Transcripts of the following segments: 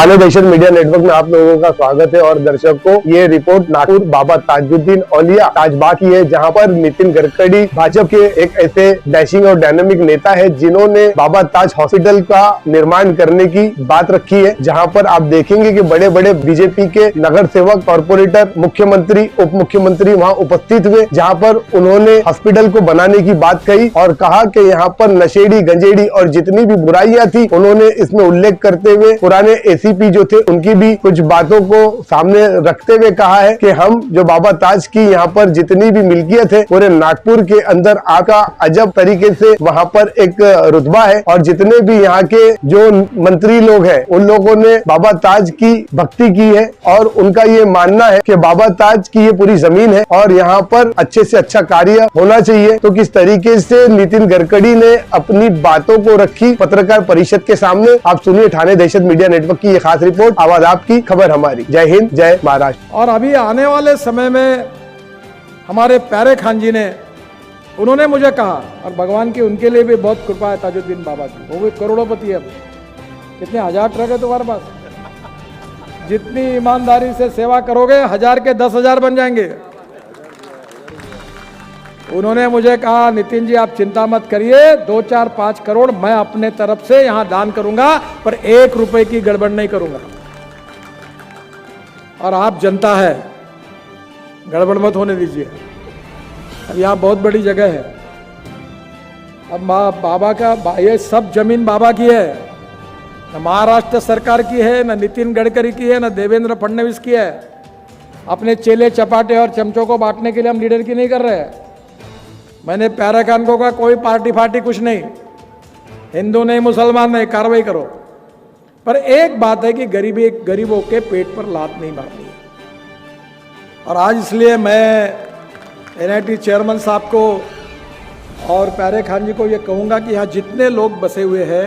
ठाणे दहशत media network में आप लोगों का स्वागत है। और दर्शकों, ये रिपोर्ट नागपुर बाबा ताजुद्दीन औलिया ताजबाग की है, जहां पर नितिन गडकरी भाजपा के एक ऐसे डैशिंग और डायनामिक नेता है जिन्होंने बाबा ताज हॉस्पिटल का निर्माण करने की बात रखी है। जहां पर आप देखेंगे कि बड़े बड़े बीजेपी के नगर सेवक, कॉर्पोरेटर, मुख्यमंत्री, उप मुख्यमंत्री वहां उपस्थित हुए, जहां पर उन्होंने हॉस्पिटल को बनाने की बात कही और कहा कि यहाँ पर नशेड़ी, गंजेड़ी और जितनी भी बुराइयां थी उन्होंने इसमें उल्लेख करते हुए पुराने एसीपी जो थे उनकी भी कुछ बातों को सामने रखते हुए कहा है कि हम जो बाबा ताज की यहाँ पर जितनी भी मिल्कियत है पूरे नागपुर के अंदर आका अजब तरीके से वहाँ पर एक रुतबा है। और जितने भी यहाँ के जो मंत्री लोग हैं उन लोगों ने बाबा ताज की भक्ति की है और उनका ये मानना है कि बाबा ताज की ये पूरी जमीन है और यहाँ पर अच्छे से अच्छा कार्य होना चाहिए। तो किस तरीके से नितिन गडकरी ने अपनी बातों को रखी पत्रकार परिषद के सामने, आप सुनिए ठाणे दहशत मीडिया नेटवर्क की ये खास रिपोर्ट। आवाज आपकी, खबर हमारी। जय हिंद, जय महाराष्ट्र। और अभी आने वाले समय में हमारे प्यारे खान जी ने, उन्होंने मुझे कहा, और भगवान की उनके लिए भी बहुत कृपा है ताजुद्दीन बाबा की, वो भी करोड़पति है। कितने हजार ट्रक है तुम्हारे पास, जितनी ईमानदारी से सेवा करोगे 1000 के 10,000 बन जाएंगे। उन्होंने मुझे कहा, नितिन जी आप चिंता मत करिए, 2, 4, 5 करोड़ मैं अपने तरफ से यहां दान करूंगा, पर 1 रुपए की गड़बड़ नहीं करूंगा। और आप जनता है, गड़बड़ मत होने दीजिए। अब यहाँ बहुत बड़ी जगह है। अब बाबा का ये सब जमीन बाबा की है, न महाराष्ट्र सरकार की है, न नितिन गडकरी की है, न देवेंद्र फडणवीस की है। अपने चेले चपाटे और चमचों को बांटने के लिए हम लीडर की नहीं कर रहे हैं। मैंने प्यारे खान को कहा कोई पार्टी फार्टी कुछ नहीं, हिंदू नहीं, मुसलमान नहीं, कार्रवाई करो। पर एक बात है कि गरीबों के पेट पर लात नहीं मारनी है। और आज इसलिए मैं NIT चेयरमैन साहब को और प्यारे खान जी को ये कहूँगा कि यहाँ जितने लोग बसे हुए हैं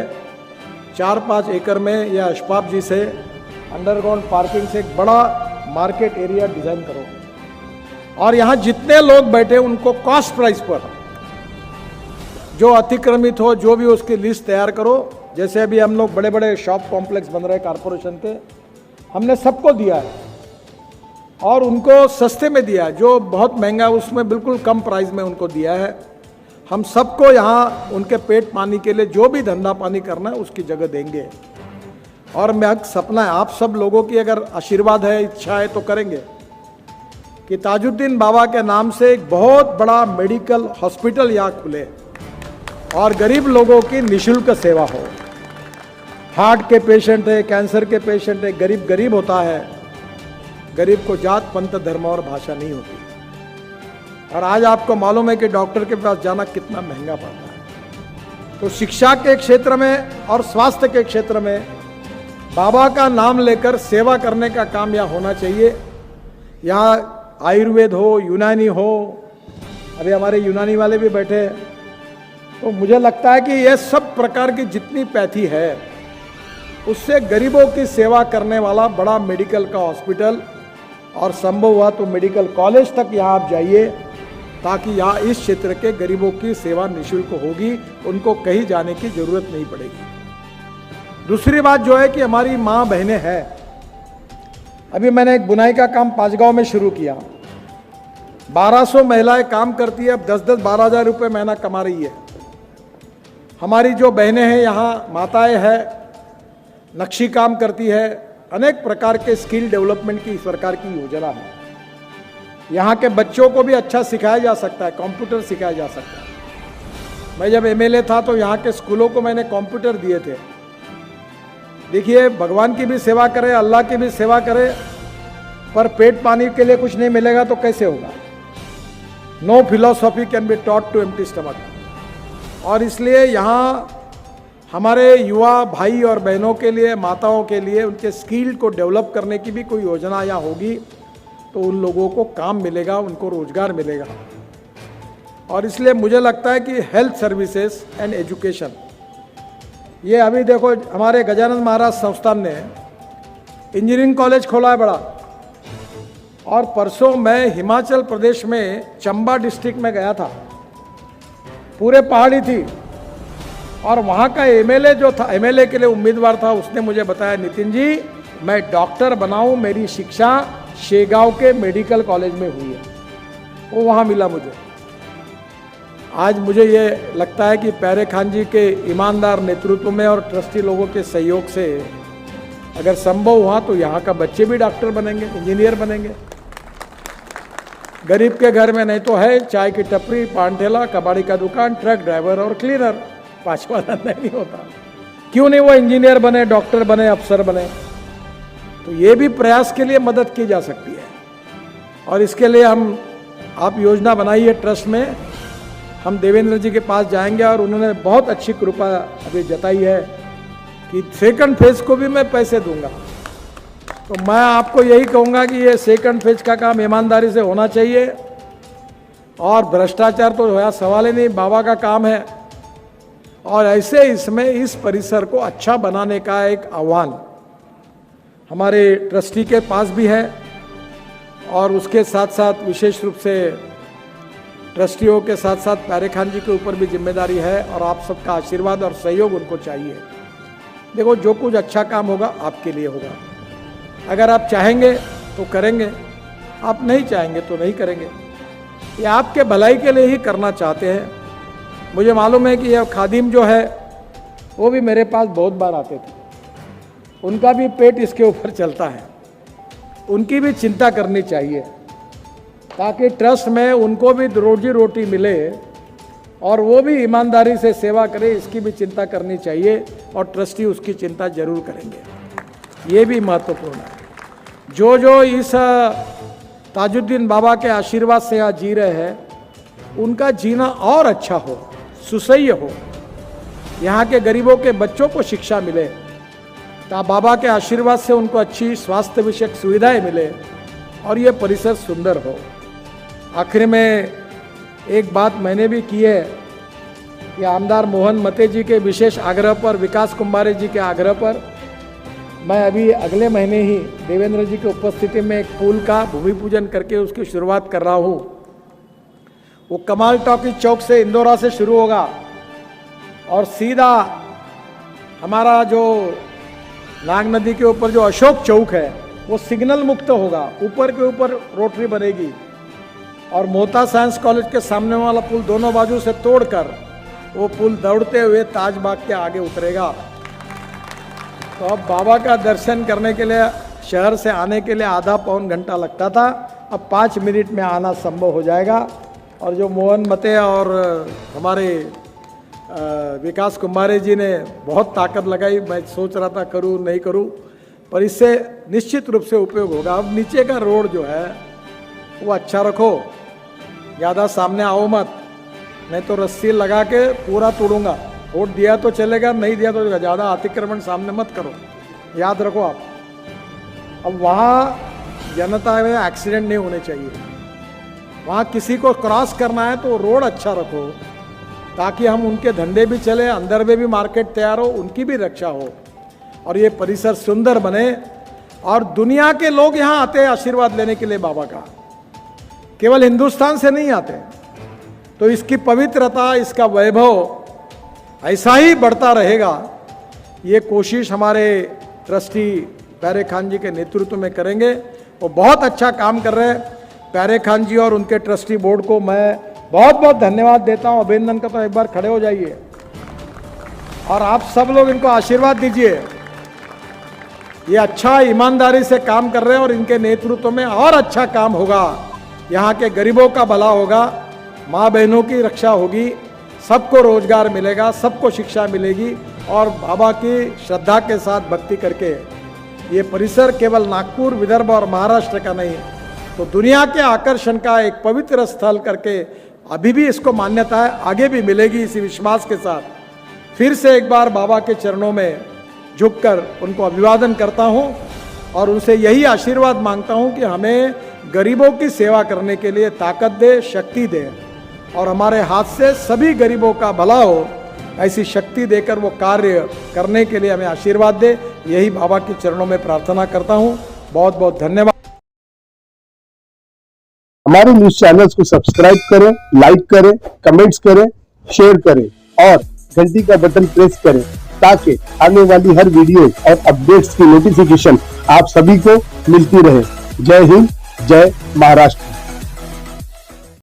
4-5 एकड़ में या अशफाक जी से अंडरग्राउंड पार्किंग से एक बड़ा मार्केट एरिया डिज़ाइन करो और यहाँ जितने लोग बैठे उनको कॉस्ट प्राइस पर जो अतिक्रमित हो जो भी उसकी लिस्ट तैयार करो। जैसे अभी हम लोग बड़े बड़े शॉप कॉम्प्लेक्स बन रहे हैं कॉरपोरेशन के, हमने सबको दिया है और उनको सस्ते में दिया है। जो बहुत महंगा उसमें बिल्कुल कम प्राइस में उनको दिया है। हम सबको यहाँ उनके पेट पानी के लिए जो भी धंधा पानी करना है उसकी जगह देंगे। और मैं सपना है आप सब लोगों की अगर आशीर्वाद है, इच्छा है तो करेंगे कि ताजुद्दीन बाबा के नाम से एक बहुत बड़ा मेडिकल हॉस्पिटल यहाँ खुले और गरीब लोगों की निःशुल्क सेवा हो। हार्ट के पेशेंट है, कैंसर के पेशेंट है, गरीब होता है। गरीब को जात, पंथ, धर्म और भाषा नहीं होती। और आज आपको मालूम है कि डॉक्टर के पास जाना कितना महंगा पड़ता है। तो शिक्षा के क्षेत्र में और स्वास्थ्य के क्षेत्र में बाबा का नाम लेकर सेवा करने का काम यहाँ होना चाहिए। यहाँ आयुर्वेद हो, यूनानी हो, अभी हमारे यूनानी वाले भी बैठे हैं। तो मुझे लगता है कि ये सब प्रकार की जितनी पैथी है उससे गरीबों की सेवा करने वाला बड़ा मेडिकल का हॉस्पिटल और संभव हुआ तो मेडिकल कॉलेज तक यहाँ आप जाइए ताकि यहाँ इस क्षेत्र के गरीबों की सेवा निःशुल्क होगी, उनको कहीं जाने की जरूरत नहीं पड़ेगी। दूसरी बात जो है कि हमारी माँ बहनें हैं, अभी मैंने एक बुनाई का काम 5 गांव में शुरू किया। 1200 महिलाएं काम करती है, अब 10-10, 12,000 रुपये महीना कमा रही है। हमारी जो बहनें हैं यहाँ, माताएं हैं, नक्शी काम करती है, अनेक प्रकार के स्किल डेवलपमेंट की सरकार की योजना है। यहाँ के बच्चों को भी अच्छा सिखाया जा सकता है, कंप्यूटर सिखाया जा सकता है। मैं जब MLA था तो यहाँ के स्कूलों को मैंने कंप्यूटर दिए थे। देखिए, भगवान की भी सेवा करें, अल्लाह की भी सेवा करें, पर पेट पानी के लिए कुछ नहीं मिलेगा तो कैसे होगा। No philosophy can be taught to empty stomach. और इसलिए यहाँ हमारे युवा भाई और बहनों के लिए, माताओं के लिए उनके स्किल को डेवलप करने की भी कोई योजना यहाँ होगी तो उन लोगों को काम मिलेगा, उनको रोजगार मिलेगा। और इसलिए मुझे लगता है कि हेल्थ सर्विसेज एंड एजुकेशन, ये अभी देखो हमारे गजानन महाराज संस्थान ने इंजीनियरिंग कॉलेज खोला है बड़ा। और परसों मैं हिमाचल प्रदेश में चंबा डिस्ट्रिक्ट में गया था, पूरे पहाड़ी थी और वहाँ का MLA जो था, MLA के लिए उम्मीदवार था, उसने मुझे बताया नितिन जी मैं डॉक्टर बनाऊं, मेरी शिक्षा शेगांव के मेडिकल कॉलेज में हुई है, वो वहाँ मिला मुझे। आज मुझे ये लगता है कि प्यारे खान जी के ईमानदार नेतृत्व में और ट्रस्टी लोगों के सहयोग से अगर संभव हुआ तो यहाँ का बच्चे भी डॉक्टर बनेंगे, इंजीनियर बनेंगे। गरीब के घर में नहीं तो है चाय की टपरी, पान ठेला, कबाड़ी का दुकान, ट्रक ड्राइवर और क्लीनर, पांचवा नहीं होता। क्यों नहीं वो इंजीनियर बने, डॉक्टर बने, अफसर बने? तो ये भी प्रयास के लिए मदद की जा सकती है। और इसके लिए आप योजना बनाई है ट्रस्ट में, हम देवेंद्र जी के पास जाएंगे और उन्होंने बहुत अच्छी कृपा अभी जताई है कि सेकंड फेज को भी मैं पैसे दूंगा। तो मैं आपको यही कहूँगा कि ये सेकंड फेज का काम ईमानदारी से होना चाहिए और भ्रष्टाचार तो होया सवाल ही नहीं, बाबा का काम है। और ऐसे इसमें इस परिसर को अच्छा बनाने का एक आह्वान हमारे ट्रस्टी के पास भी है और उसके साथ साथ विशेष रूप से ट्रस्टियों के साथ साथ प्यारे खान जी के ऊपर भी जिम्मेदारी है और आप सबका आशीर्वाद और सहयोग उनको चाहिए। देखो, जो कुछ अच्छा काम होगा आपके लिए होगा। अगर आप चाहेंगे तो करेंगे, आप नहीं चाहेंगे तो नहीं करेंगे। ये आपके भलाई के लिए ही करना चाहते हैं। मुझे मालूम है कि यह खादिम जो है वो भी मेरे पास बहुत बार आते थे, उनका भी पेट इसके ऊपर चलता है, उनकी भी चिंता करनी चाहिए ताकि ट्रस्ट में उनको भी रोजी रोटी मिले और वो भी ईमानदारी से सेवा करे, इसकी भी चिंता करनी चाहिए और ट्रस्टी उसकी चिंता जरूर करेंगे। ये भी महत्वपूर्ण है। जो इस ताजुद्दीन बाबा के आशीर्वाद से यहाँ जी रहे हैं, उनका जीना और अच्छा हो, सुसह्य हो, यहाँ के गरीबों के बच्चों को शिक्षा मिले, बाबा के आशीर्वाद से उनको अच्छी स्वास्थ्य विषयक सुविधाएं मिले और ये परिसर सुंदर हो। आखिर में एक बात मैंने भी की है कि आमदार मोहन मते जी के विशेष आग्रह पर, विकास कुंभारे जी के आग्रह पर, मैं अभी अगले महीने ही देवेंद्र जी की उपस्थिति में एक पुल का भूमि पूजन करके उसकी शुरुआत कर रहा हूँ। वो कमाल टॉकी चौक से इंदौरा से शुरू होगा और सीधा हमारा जो नाग नदी के ऊपर जो अशोक चौक है वो सिग्नल मुक्त होगा, ऊपर के ऊपर रोटरी बनेगी और मोहता साइंस कॉलेज के सामने वाला पुल दोनों बाजू से तोड़कर वो पुल दौड़ते हुए ताजबाग के आगे उतरेगा। तो अब बाबा का दर्शन करने के लिए शहर से आने के लिए आधा पौन घंटा लगता था, अब 5 मिनट में आना संभव हो जाएगा। और जो मोहन मते और हमारे विकास कुंभारे जी ने बहुत ताकत लगाई, मैं सोच रहा था करूं नहीं करूं, पर इससे निश्चित रूप से उपयोग होगा। अब नीचे का रोड जो है वो अच्छा रखो, ज़्यादा सामने आओ मत, नहीं तो रस्सी लगा के पूरा तोड़ूंगा। वोट दिया तो चलेगा, नहीं दिया तो ज़्यादा अतिक्रमण सामने मत करो, याद रखो आप। अब वहाँ जनता में एक्सीडेंट नहीं होने चाहिए, वहाँ किसी को क्रॉस करना है तो रोड अच्छा रखो ताकि हम उनके धंधे भी चले, अंदर में भी मार्केट तैयार हो, उनकी भी रक्षा हो और ये परिसर सुंदर बने और दुनिया के लोग यहाँ आते हैं आशीर्वाद लेने के लिए बाबा का, केवल हिंदुस्तान से नहीं आते। तो इसकी पवित्रता, इसका वैभव ऐसा ही बढ़ता रहेगा। ये कोशिश हमारे ट्रस्टी प्यारे खान जी के नेतृत्व में करेंगे। वो बहुत अच्छा काम कर रहे हैं। प्यारे खान जी और उनके ट्रस्टी बोर्ड को मैं बहुत बहुत धन्यवाद देता हूँ, अभिनंदन करता हूँ। एक बार खड़े हो जाइए और आप सब लोग इनको आशीर्वाद दीजिए। ये अच्छा ईमानदारी से काम कर रहे हैं और इनके नेतृत्व में और अच्छा काम होगा। यहाँ के गरीबों का भला होगा, माँ बहनों की रक्षा होगी, सबको रोजगार मिलेगा, सबको शिक्षा मिलेगी और बाबा की श्रद्धा के साथ भक्ति करके ये परिसर केवल नागपुर, विदर्भ और महाराष्ट्र का नहीं तो दुनिया के आकर्षण का एक पवित्र स्थल करके अभी भी इसको मान्यता है, आगे भी मिलेगी। इसी विश्वास के साथ फिर से एक बार बाबा के चरणों में झुककर उनको अभिवादन करता हूँ और उनसे यही आशीर्वाद मांगता हूँ कि हमें गरीबों की सेवा करने के लिए ताकत दे, शक्ति दे और हमारे हाथ से सभी गरीबों का भला हो, ऐसी शक्ति देकर वो कार्य करने के लिए हमें आशीर्वाद दे। यही बाबा के चरणों में प्रार्थना करता हूँ। बहुत बहुत धन्यवाद। हमारे न्यूज चैनल्स को सब्सक्राइब करें, लाइक करें, कमेंट्स करें, शेयर करें और घंटी का बटन प्रेस करें ताकि आने वाली हर वीडियो और अपडेट्स की नोटिफिकेशन आप सभी को मिलती रहे। जय हिंद, जय महाराष्ट्र।